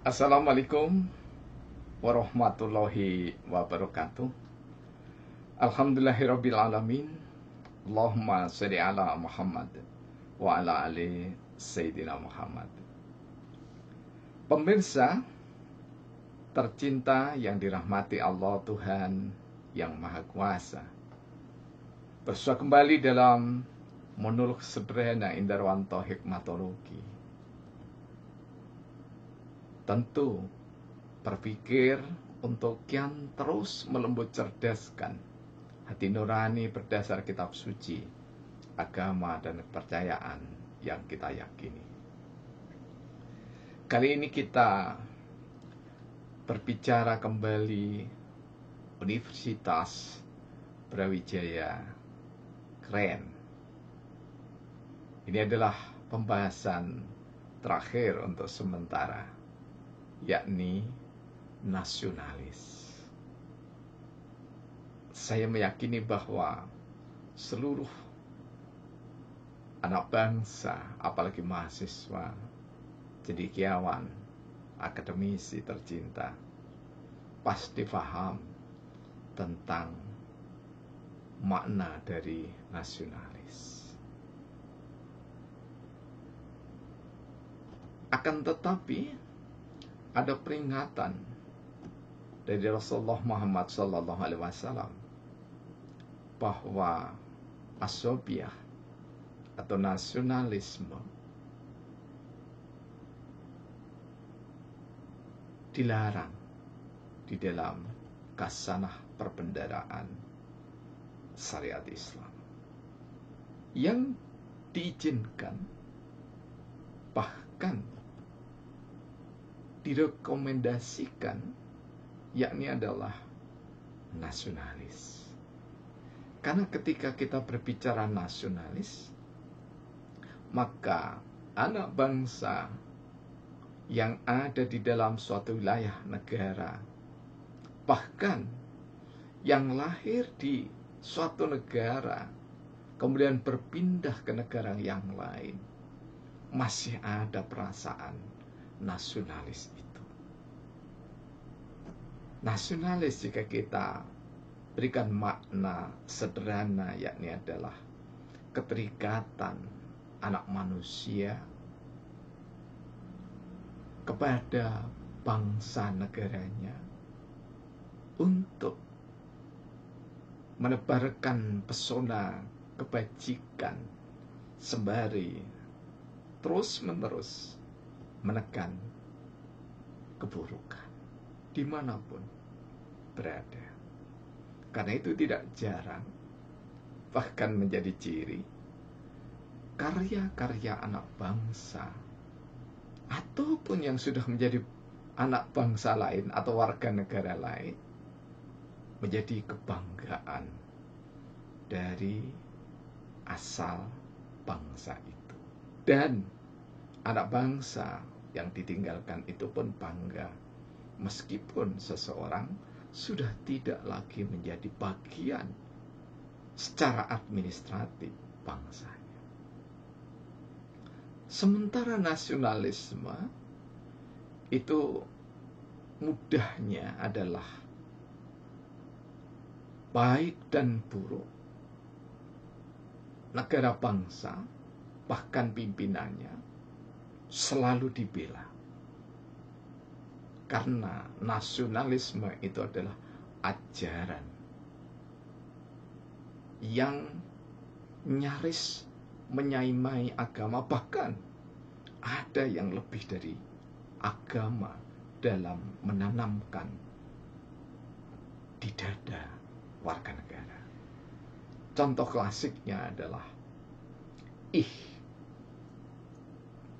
Assalamualaikum warahmatullahi wabarakatuh. Alhamdulillahirabbil alamin. Allahumma shalli ala Muhammad wa ala ali Sayyidina Muhammad. Pemirsa tercinta yang dirahmati Allah Tuhan yang Maha Kuasa, bersua kembali dalam monolog sederhana Indarwanto Hikmatologi. Tentu berpikir untuk kian terus melembut cerdaskan hati nurani berdasar kitab suci, agama dan kepercayaan yang kita yakini. Kali ini kita berbicara kembali Universitas Brawijaya Keren. Ini adalah pembahasan terakhir untuk sementara, yakni nasionalis. Saya meyakini bahwa seluruh anak bangsa, apalagi mahasiswa, cendekiawan, akademisi tercinta, pasti paham tentang makna dari nasionalis. Akan tetapi ada peringatan dari Rasulullah Muhammad SAW bahwa asobiah atau nasionalisme dilarang di dalam kasanah perbendaraan syariat Islam. Yang diizinkan, bahkan direkomendasikan, yakni adalah nasionalis. Karena ketika kita berbicara nasionalis, maka anak bangsa yang ada di dalam suatu wilayah negara, bahkan yang lahir di suatu negara kemudian berpindah ke negara yang lain, masih ada perasaan nasionalis itu. Nasionalis, jika kita berikan makna sederhana, yakni adalah keterikatan anak manusia kepada bangsa negaranya untuk menebarkan pesona kebajikan sembari terus-menerus menekan keburukan dimanapun berada. Karena itu tidak jarang, bahkan menjadi ciri, karya-karya anak bangsa ataupun yang sudah menjadi anak bangsa lain atau warga negara lain menjadi kebanggaan dari asal bangsa itu. Dan anak bangsa yang ditinggalkan itu pun bangga meskipun seseorang sudah tidak lagi menjadi bagian secara administratif bangsanya. Sementara nasionalisme itu mudahnya adalah baik dan buruk negara bangsa, bahkan pimpinannya, selalu dibela. Karena nasionalisme itu adalah ajaran yang nyaris menyaimai agama, bahkan ada yang lebih dari agama dalam menanamkan di dada warga negara. Contoh klasiknya adalah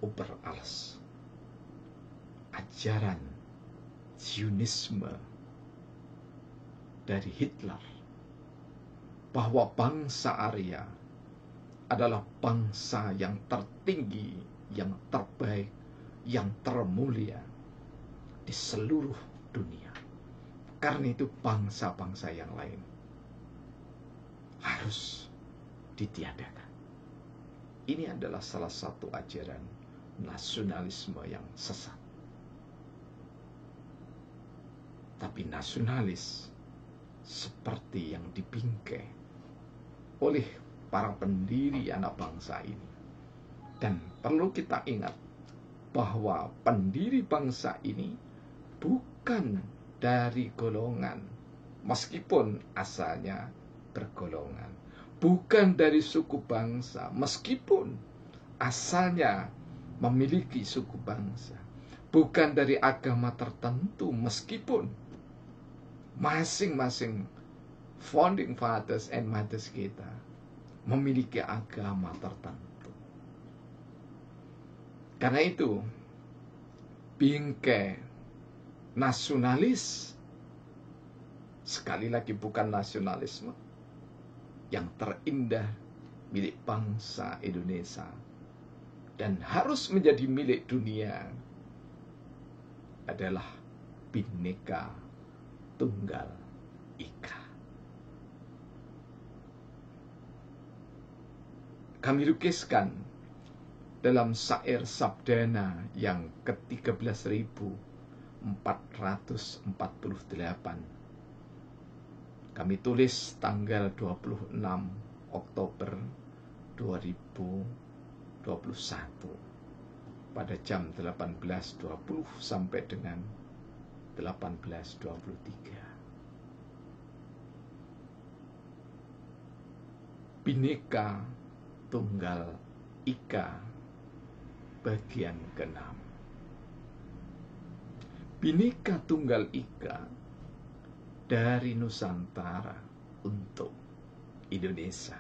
über alles, ajaran Zionisme dari Hitler, bahwa bangsa Arya adalah bangsa yang tertinggi, yang terbaik, yang termulia di seluruh dunia. Karena itu bangsa-bangsa yang lain harus ditiadakan. Ini adalah salah satu ajaran nasionalisme yang sesat. tapi nasionalis seperti yang dibingkai oleh para pendiri anak bangsa ini. Dan perlu kita ingat bahwa pendiri bangsa ini bukan dari golongan, meskipun asalnya bergolongan, bukan dari suku bangsa, meskipun asalnya memiliki suku bangsa, bukan dari agama tertentu, meskipun masing-masing founding fathers and mothers kita memiliki agama tertentu. Karena itu, bingkai nasionalis, sekali lagi bukan nasionalisme yang terindah milik bangsa Indonesia dan harus menjadi milik dunia, adalah Bhinneka Tunggal Ika. Kami lukiskan dalam syair Sabdana yang ke-13.448. Kami tulis tanggal 26 Oktober 2021 pada jam 18.20 sampai dengan 18.23. Bhinneka Tunggal Ika bagian ke-6. Bhinneka Tunggal Ika dari Nusantara untuk Indonesia.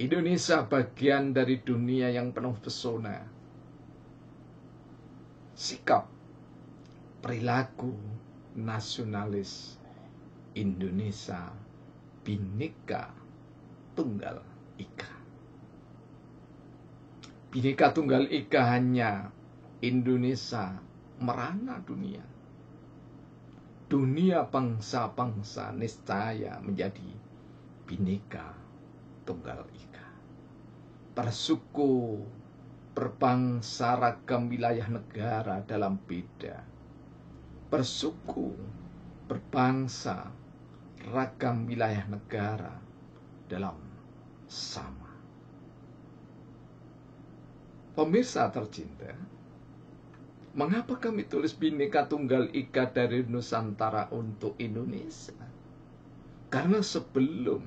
Indonesia bagian dari dunia yang penuh pesona. Sikap perilaku nasionalis Indonesia Bhinneka Tunggal Ika. Bhinneka Tunggal Ika hanya Indonesia merana dunia. Dunia bangsa-bangsa niscaya menjadi Bhinneka Tunggal Ika. Bersuku, berbangsa, ragam wilayah negara dalam beda. Bersuku, berbangsa, ragam wilayah negara dalam sama. Pemirsa tercinta, mengapa kami tulis Bhinneka Tunggal Ika dari Nusantara untuk Indonesia? Karena sebelum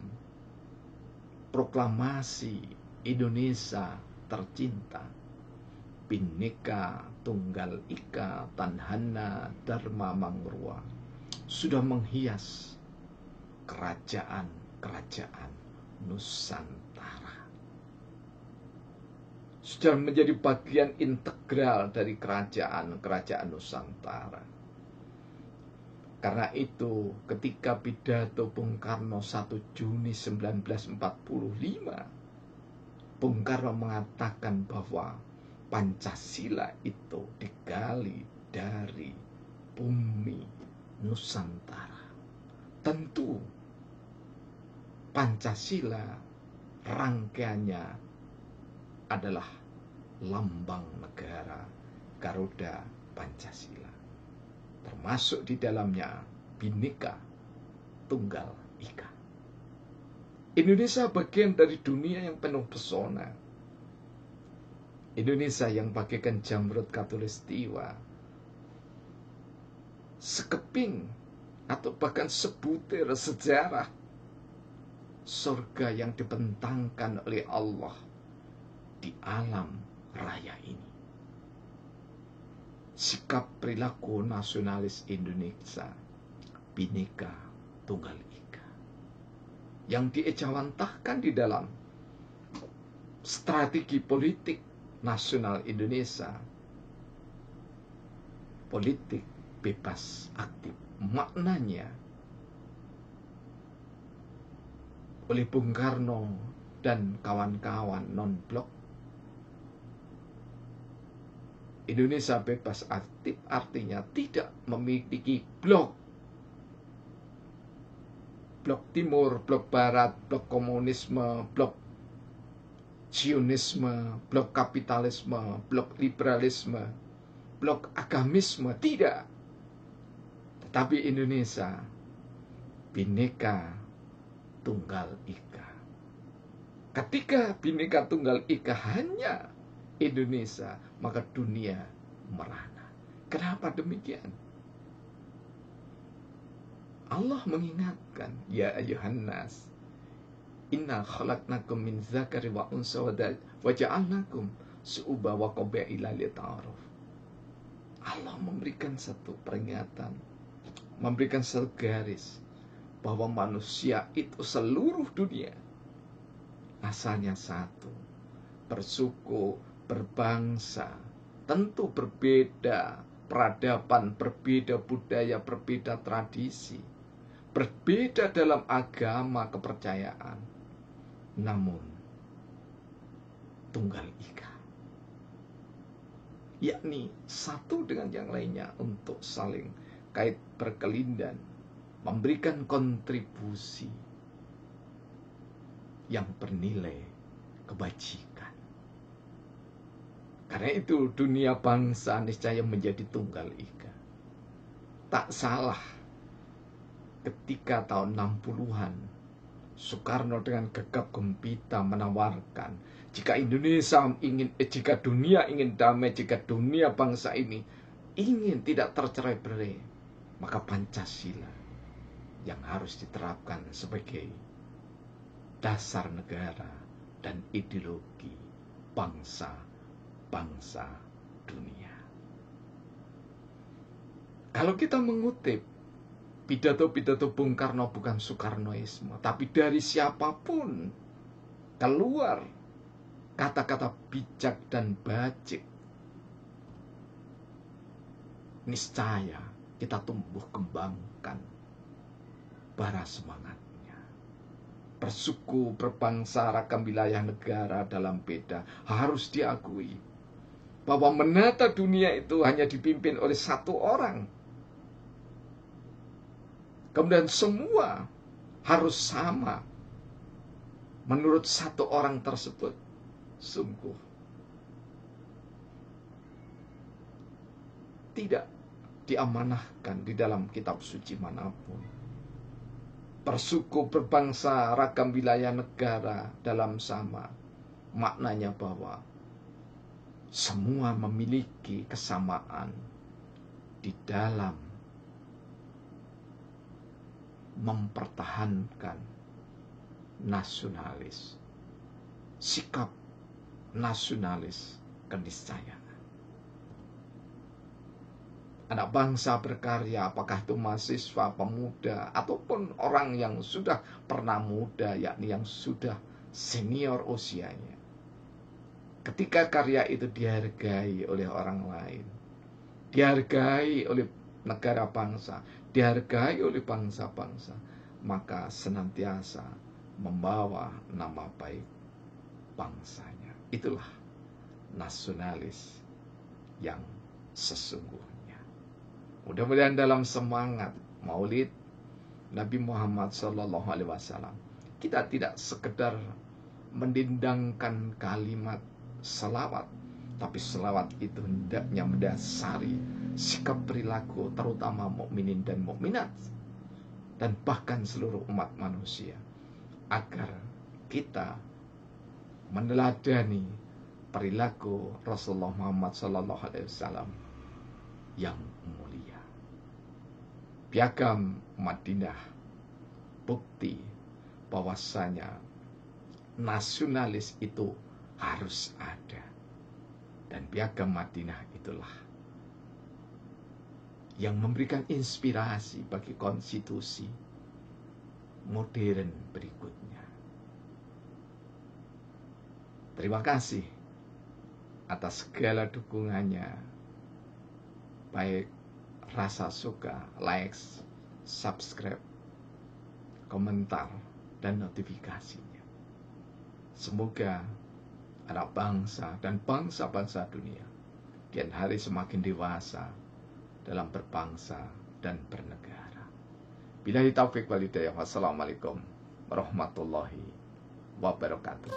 proklamasi Indonesia tercinta, Bhinneka Tunggal Ika Tanhana Dharma Mangrua sudah menghias kerajaan-kerajaan Nusantara. Sudah menjadi bagian integral dari kerajaan-kerajaan Nusantara. Karena itu, ketika pidato Bung Karno 1 Juni 1945, Bung Karno mengatakan bahwa Pancasila itu digali dari bumi Nusantara. Tentu Pancasila rangkaiannya adalah lambang negara Garuda Pancasila. Termasuk di dalamnya Bhinneka Tunggal Ika. Indonesia bagian dari dunia yang penuh pesona. Indonesia yang bagaikan jamrut khatulistiwa, sekeping atau bahkan sebutir sejarah surga yang dibentangkan oleh Allah di alam raya ini. Sikap perilaku nasionalis Indonesia Bhinneka Tunggal Ika yang diejawantahkan di dalam strategi politik nasional Indonesia, politik bebas aktif. Maknanya oleh Bung Karno dan kawan-kawan non-blok, Indonesia bebas aktif artinya tidak memiliki blok. Blok timur, blok barat, blok komunisme, blok Zionisme, blok kapitalisme, blok liberalisme, blok agamisme. Tidak. Tapi Indonesia Bhinneka Tunggal Ika. Ketika Bhinneka Tunggal Ika hanya Indonesia, maka dunia merana. Kenapa demikian? Allah mengingatkan, ya ayuhan nas, inna khalaqnakum min dzakari wa unsa wa ja'alnakum syu'uban wa qabaila lita'aruf. Allah memberikan satu peringatan, memberikan satu garis bahwa manusia itu seluruh dunia asalnya satu, bersuku, berbangsa, tentu berbeda peradaban, berbeda budaya, berbeda tradisi, berbeda dalam agama, kepercayaan, namun tunggal ika, yakni satu dengan yang lainnya untuk saling kait berkelindan, memberikan kontribusi yang bernilai kebajikan. Karena itu dunia bangsa niscaya menjadi tunggal ika. Tak salah ketika tahun 60-an Soekarno dengan gegap gempita menawarkan, jika jika dunia ingin damai, jika dunia bangsa ini ingin tidak tercerai-berai, maka Pancasila yang harus diterapkan sebagai dasar negara dan ideologi bangsa dunia. Kalau kita mengutip pidato-pidato Bung Karno, bukan Soekarnoisme, tapi dari siapapun keluar kata-kata bijak dan bajik, niscaya kita tumbuh kembangkan bara semangatnya. Bersuku, berbangsa, ragam wilayah negara dalam beda, harus diakui bahwa menata dunia itu hanya dipimpin oleh satu orang. Kemudian semua harus sama menurut satu orang tersebut. Sungguh tidak diamanahkan di dalam kitab suci manapun. Bersuku, berbangsa, ragam wilayah negara dalam sama, maknanya bahwa semua memiliki kesamaan di dalam mempertahankan nasionalis, sikap nasionalis keniscayaan. Anak bangsa berkarya, apakah itu mahasiswa, pemuda, ataupun orang yang sudah pernah muda, yakni yang sudah senior usianya. Ketika karya itu dihargai oleh orang lain, dihargai oleh negara bangsa, dihargai oleh bangsa-bangsa, maka senantiasa membawa nama baik bangsanya. Itulah nasionalis yang sesungguhnya. Mudah-mudahan dalam semangat Maulid Nabi Muhammad SAW, kita tidak sekedar mendindangkan kalimat selawat, tapi selawat itu hendaknya mendasari sikap perilaku terutama mukminin dan mukminat dan bahkan seluruh umat manusia, agar kita meneladani perilaku Rasulullah Muhammad SAW yang mulia. Piagam Madinah bukti bahwasanya nasionalis itu harus ada. Dan piagam Madinah itulah yang memberikan inspirasi bagi konstitusi modern berikutnya. Terima kasih atas segala dukungannya, baik rasa suka, likes, subscribe, komentar, dan notifikasinya. Semoga anak bangsa dan bangsa-bangsa dunia kian hari semakin dewasa dalam berbangsa dan bernegara. Billahi taufiq wal hidayah. Wassalamualaikum warahmatullahi wabarakatuh.